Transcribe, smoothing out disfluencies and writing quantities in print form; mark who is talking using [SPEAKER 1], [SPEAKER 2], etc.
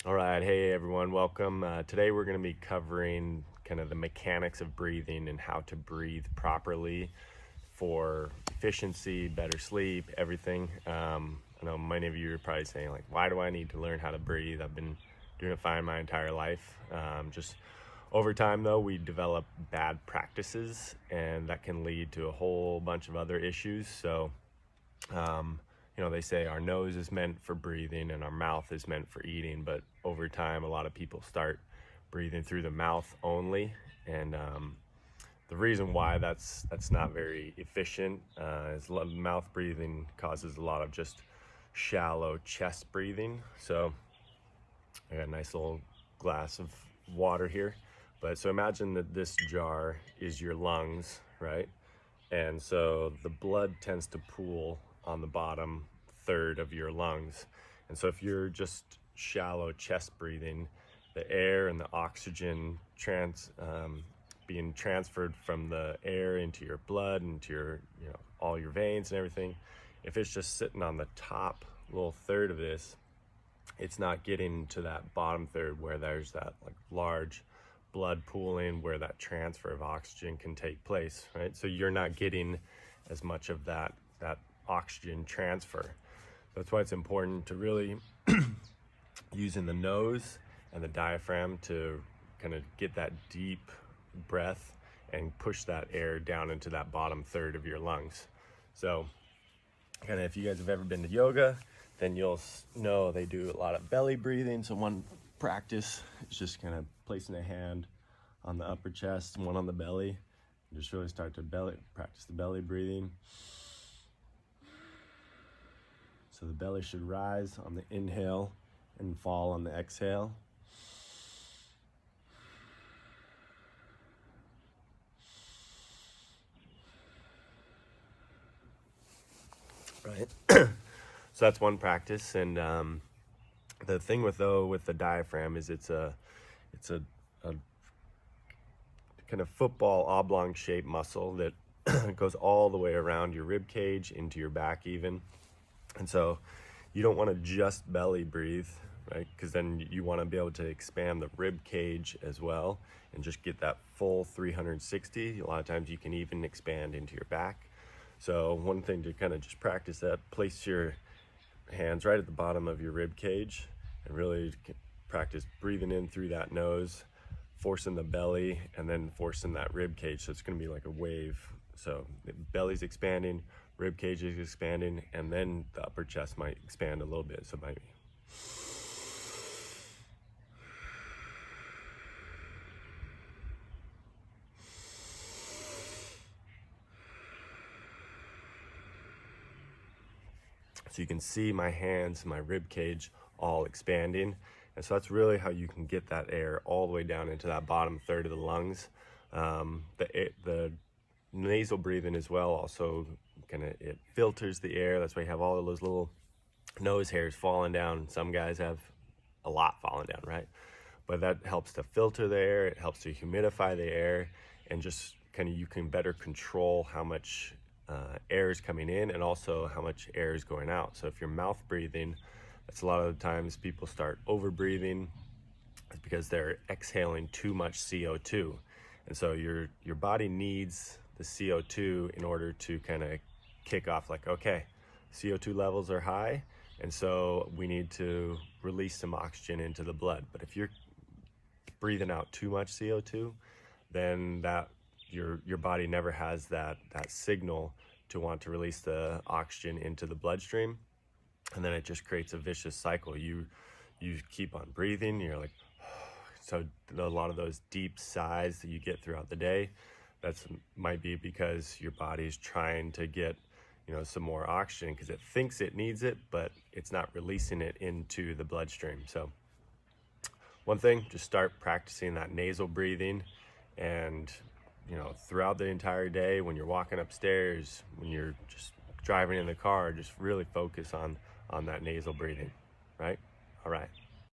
[SPEAKER 1] All right, hey everyone, welcome. Today we're going to be covering kind of the mechanics of breathing and how to breathe properly for efficiency, better sleep, everything. I know many of you are probably saying, like, why do I need to learn how to breathe? I've been doing it fine my entire life. Just over time, though, we develop bad practices, and that can lead to a whole bunch of other issues. So, they say our nose is meant for breathing and our mouth is meant for eating, but over time, a lot of people start breathing through the mouth only. And the reason why that's not very efficient is mouth breathing causes a lot of just shallow chest breathing. So I got a nice little glass of water here. But so imagine that this jar is your lungs, right? And so the blood tends to pool on the bottom third of your lungs. And so if you're just shallow chest breathing, the air and the oxygen being transferred from the air into your blood, into your, all your veins and everything. If it's just sitting on the top little third of this, it's not getting to that bottom third where there's that like large blood pooling where that transfer of oxygen can take place, right? So you're not getting as much of that oxygen transfer. That's why it's important to really using the nose and the diaphragm to kind of get that deep breath and push that air down into that bottom third of your lungs. So kind of if you guys have ever been to yoga, then you'll know they do a lot of belly breathing. So one practice is just kind of placing a hand on the upper chest, one on the belly, and just really start to practice the belly breathing. So the belly should rise on the inhale and fall on the exhale. Right. So that's one practice, and the thing with the diaphragm is it's a kind of football oblong shaped muscle that goes all the way around your rib cage into your back even. And so you don't want to just belly breathe, right? Because then you want to be able to expand the rib cage as well and just get that full 360. A lot of times you can even expand into your back. So one thing to kind of just practice that, place your hands right at the bottom of your rib cage and really practice breathing in through that nose, forcing the belly, and then forcing that rib cage. So it's going to be like a wave. So the belly's expanding, rib cage is expanding, and then the upper chest might expand a little bit. So it might be. So you can see my hands, my rib cage all expanding. And so that's really how you can get that air all the way down into that bottom third of the lungs. The nasal breathing as well also it filters the air. That's why you have all of those little nose hairs falling down. Some guys have a lot falling down, right? But that helps to filter the air. It helps to humidify the air, and just you can better control how much air is coming in and also how much air is going out. So if you're mouth breathing, that's a lot of the times people start over breathing. It's because they're exhaling too much CO2. And so your body needs the CO2 in order to kind of kick off, like, okay, CO2 levels are high, and so we need to release some oxygen into the blood. But if you're breathing out too much CO2, then your body never has that signal to want to release the oxygen into the bloodstream, and then it just creates a vicious cycle. You keep on breathing, you're like, so a lot of those deep sighs that you get throughout the day, might be because your body's trying to get some more oxygen because it thinks it needs it, but it's not releasing it into the bloodstream. So one thing, just start practicing that nasal breathing, and throughout the entire day, when you're walking upstairs, when you're just driving in the car, just really focus on that nasal breathing, right? All right.